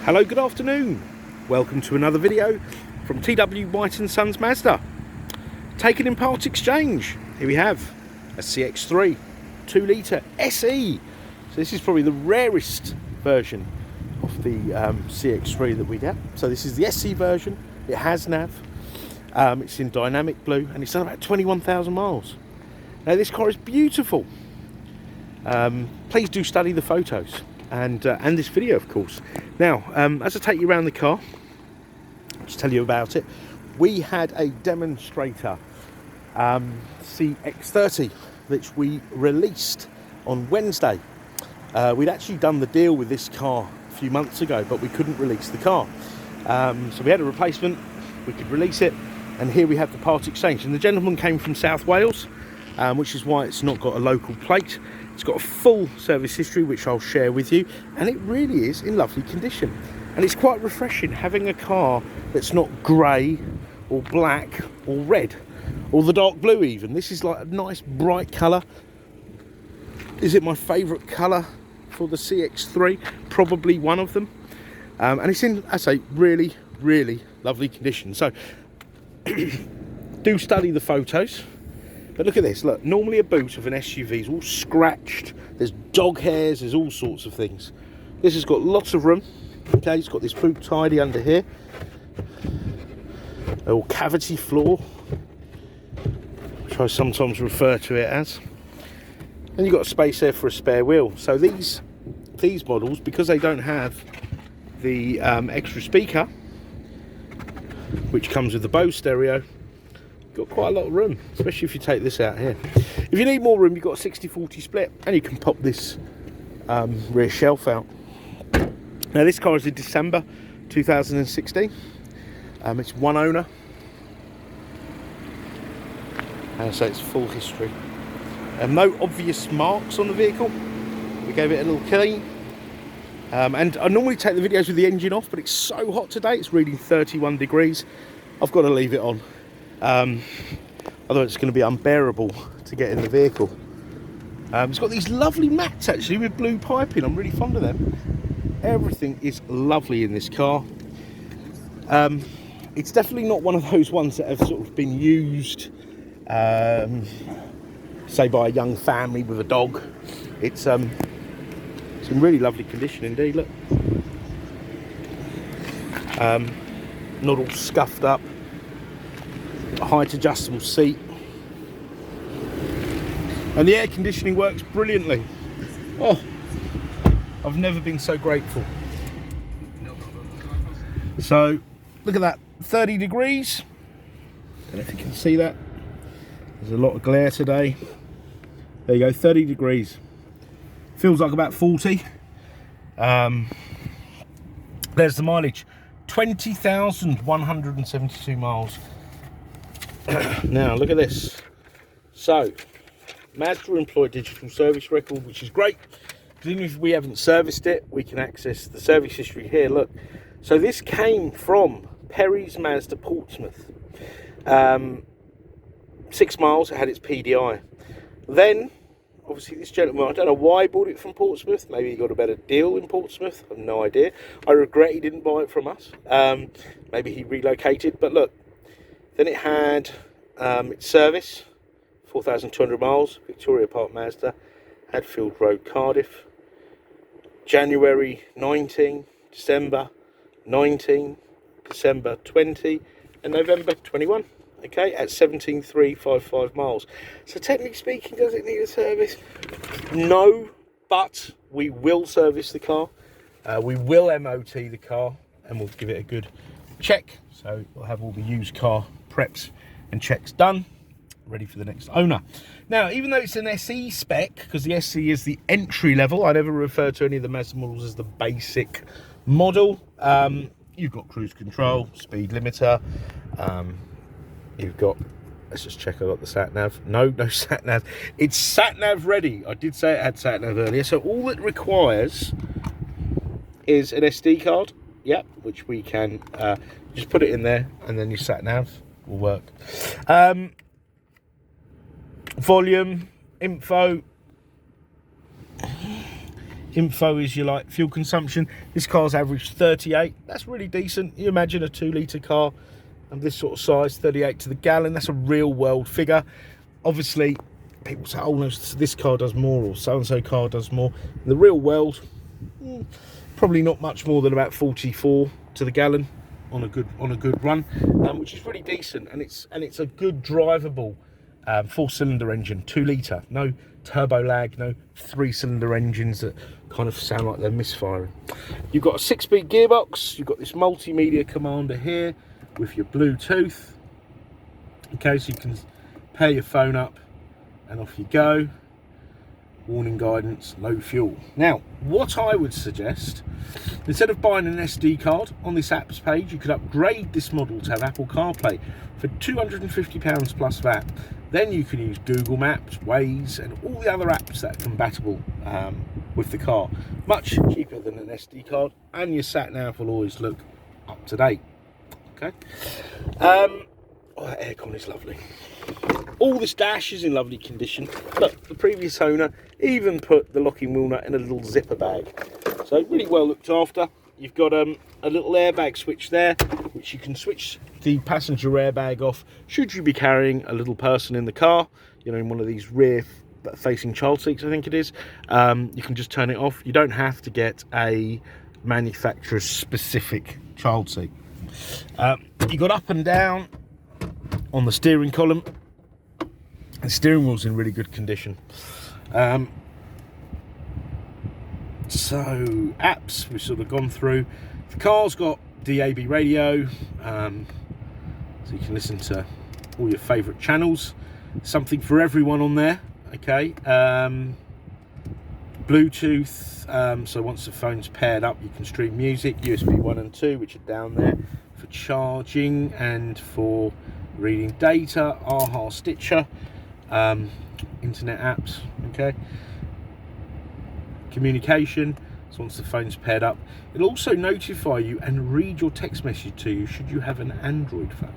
Hello, good afternoon. Welcome to another video from TW White & Sons Mazda. Taken in part exchange. Here we have a CX-3 2 litre SE. So this is probably the rarest version of the CX-3 that we get. So this is the SE version. It has nav. It's in dynamic blue and it's done about 21,000 miles. Now this car is beautiful. Please do study the photos and this video, of course. Now, as I take you around the car, I'll just tell you about it. We had a demonstrator CX-3 which we released on Wednesday. We'd actually done the deal with this car a few months ago, but we couldn't release the car. So we had a replacement, we could release it, and here we have the part exchange. And the gentleman came from South Wales, which is why it's not got a local plate. It's got a full service history, which I'll share with you, and it really is in lovely condition. And it's quite refreshing having a car that's not grey or black or red or the dark blue even. This is like a nice bright colour. Is it my favourite colour for the CX-3? Probably one of them. And it's in, I say, really, really lovely condition. So do study the photos. But look at this, look, normally a boot of an SUV is all scratched, there's dog hairs, there's all sorts of things. This has got lots of room, okay, it's got this boot tidy under here, a little cavity floor, which I sometimes refer to it as. And you've got a space there for a spare wheel. So these models, because they don't have the extra speaker, which comes with the Bose stereo, got quite a lot of room, especially if you take this out here. If you need more room, you've got a 60-40 split, and you can pop this rear shelf out. Now this car is in December 2016. It's one owner, and so it's full history. No obvious marks on the vehicle. We gave it a little clean. And I normally take the videos with the engine off, but it's so hot today, it's reading 31 degrees. I've got to leave it on. Otherwise it's going to be unbearable to get in the vehicle. It's got these lovely mats actually with blue piping. I'm really fond of them. Everything is lovely in this car. It's definitely not one of those ones that have sort of been used say by a young family with a dog. It's in really lovely condition indeed. Look, not all scuffed up. A height adjustable seat, and the air conditioning works brilliantly. Oh, I've never been so grateful. So look at that, 30 degrees. Don't know if you can see that, there's a lot of glare today. There you go, 30 degrees, feels like about 40. There's the mileage, 20,172 miles. Now look at this. So Mazda employ digital service record, which is great because even if we haven't serviced it, we can access the service history here. Look, so this came from Perry's Mazda Portsmouth. 6 miles, it had its PDI. Then obviously this gentleman, I don't know why he bought it from Portsmouth. Maybe he got a better deal in Portsmouth, I have no idea. I regret he didn't buy it from us. Maybe he relocated, but look, then it had its service, 4,200 miles, Victoria Park Mazda, Hadfield Road, Cardiff, January 19, December 19, December 20, and November 21, okay, at 17,355 miles. So technically speaking, does it need a service? No, but we will service the car, we will MOT the car, and we'll give it a good check. So we'll have all the used car preps and checks done, ready for the next owner. Now, even though it's an SE spec, because the SE is the entry level, I never refer to any of the Mazda models as the basic model. You've got cruise control, speed limiter, you've got, let's just check I got the sat nav. No sat nav. It's sat nav ready. I did say it had sat nav earlier. So all it requires is an SD card. Yep, which we can just put it in there, and then your sat nav will work. Volume, info, info is your like fuel consumption. This car's averaged 38. That's really decent. You imagine a 2-litre car of this sort of size, 38 to the gallon. That's a real world figure. Obviously, people say, oh no, this car does more, or so-and-so car does more. In the real world, probably not much more than about 44 to the gallon on a good run, which is really decent, and it's a good drivable 4-cylinder engine, 2-litre, no turbo lag, no 3-cylinder engines that kind of sound like they're misfiring. You've got a 6-speed gearbox. You've got this multimedia commander here with your Bluetooth. Okay, so you can pair your phone up and off you go. Warning guidance, low fuel. Now, what I would suggest, instead of buying an SD card on this apps page, you could upgrade this model to have Apple CarPlay for £250 plus VAT. Then you can use Google Maps, Waze, and all the other apps that are compatible with the car. Much cheaper than an SD card, and your sat nav will always look up to date. Okay. Oh, that aircon is lovely. All this dash is in lovely condition. Look, the previous owner even put the locking wheel nut in a little zipper bag. So really well looked after. You've got a little airbag switch there, which you can switch the passenger airbag off should you be carrying a little person in the car, you know, in one of these rear facing child seats, I think it is. You can just turn it off. You don't have to get a manufacturer's specific child seat. You got up and down on the steering column. The steering wheel's in really good condition. So apps we've sort of gone through. The car's got DAB radio, so you can listen to all your favourite channels. Something for everyone on there. Okay. Bluetooth. So once the phone's paired up, you can stream music. USB 1 and 2, which are down there for charging and for reading data. AHA Stitcher. Internet apps. Okay. Communication. So once the phone's paired up, it'll also notify you and read your text message to you should you have an Android phone.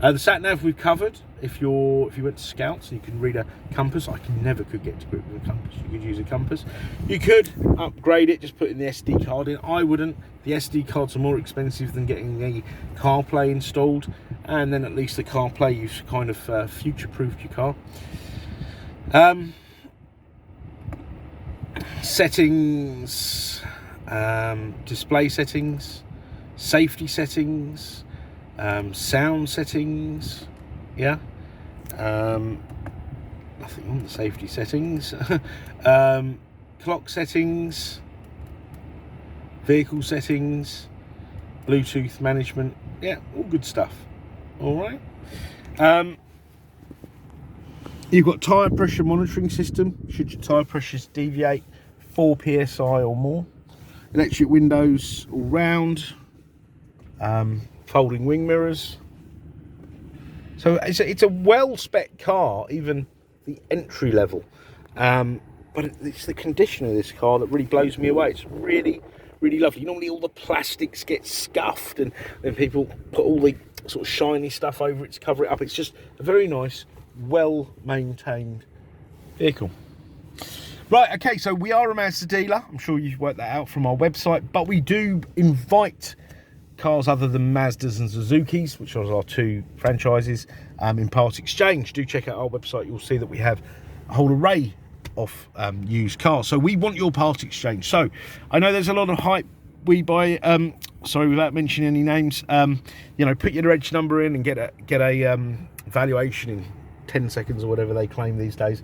The sat nav we've covered. If you went to Scouts and you can read a compass, I never could get to grip with a compass. You could use a compass. You could upgrade it, just putting the SD card in. I wouldn't. The SD cards are more expensive than getting a CarPlay installed, and then at least the CarPlay you've kind of future-proofed your car. Settings, display settings, safety settings, sound settings, yeah, nothing on the safety settings, clock settings, vehicle settings, Bluetooth management, yeah, all good stuff. All right. You've got tyre pressure monitoring system, should your tyre pressures deviate 4 psi or more. Electric windows all round, folding wing mirrors. So it's a well-spec car, even the entry level. But it's the condition of this car that really blows me away. It's really, really lovely. Normally all the plastics get scuffed and then people put all the sort of shiny stuff over it to cover it up. It's just a very nice, well-maintained vehicle. Right, okay, so we are a Mazda dealer. I'm sure you've worked that out from our website, but we do invite cars other than Mazdas and Suzukis, which are our two franchises, in part exchange. Do check out our website. You'll see that we have a whole array of used cars. So we want your part exchange. So I know there's a lot of hype. We buy, sorry, without mentioning any names, you know, put your reg number in and get a valuation in 10 seconds or whatever they claim these days.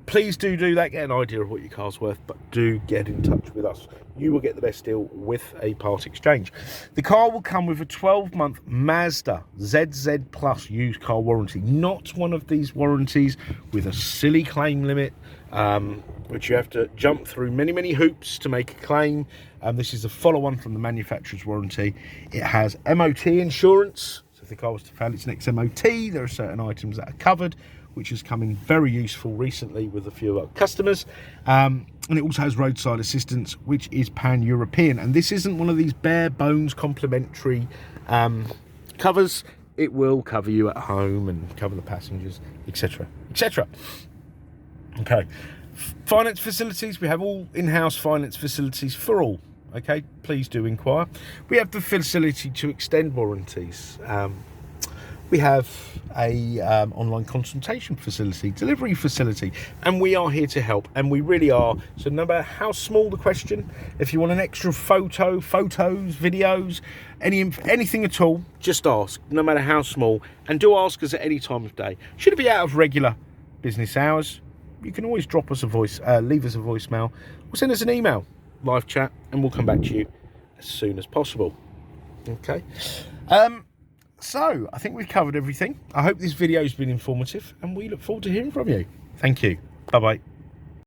Please do that, get an idea of what your car's worth, but do get in touch with us. You will get the best deal with a part exchange. The car will come with a 12-month Mazda ZZ Plus used car warranty, not one of these warranties with a silly claim limit, which you have to jump through many hoops to make a claim. This is a follow-on from the manufacturer's warranty. It has MOT insurance, so if the car was to fail its next MOT, there are certain items that are covered, which has come in very useful recently with a few of our customers. And it also has roadside assistance, which is pan-European. And this isn't one of these bare bones complimentary covers. It will cover you at home and cover the passengers, etc., etc. Okay. Finance facilities, we have all in-house finance facilities for all. Okay, please do inquire. We have the facility to extend warranties. We have a online consultation facility, delivery facility, and we are here to help, and we really are. So no matter how small the question, if you want an extra photos, videos, anything at all, just ask, no matter how small, and do ask us at any time of day. Should it be out of regular business hours, you can always drop us a leave us a voicemail, or send us an email, live chat, and we'll come back to you as soon as possible. Okay. So I think we've covered everything. I hope this video has been informative, and we look forward to hearing from you. Thank you. Bye-bye.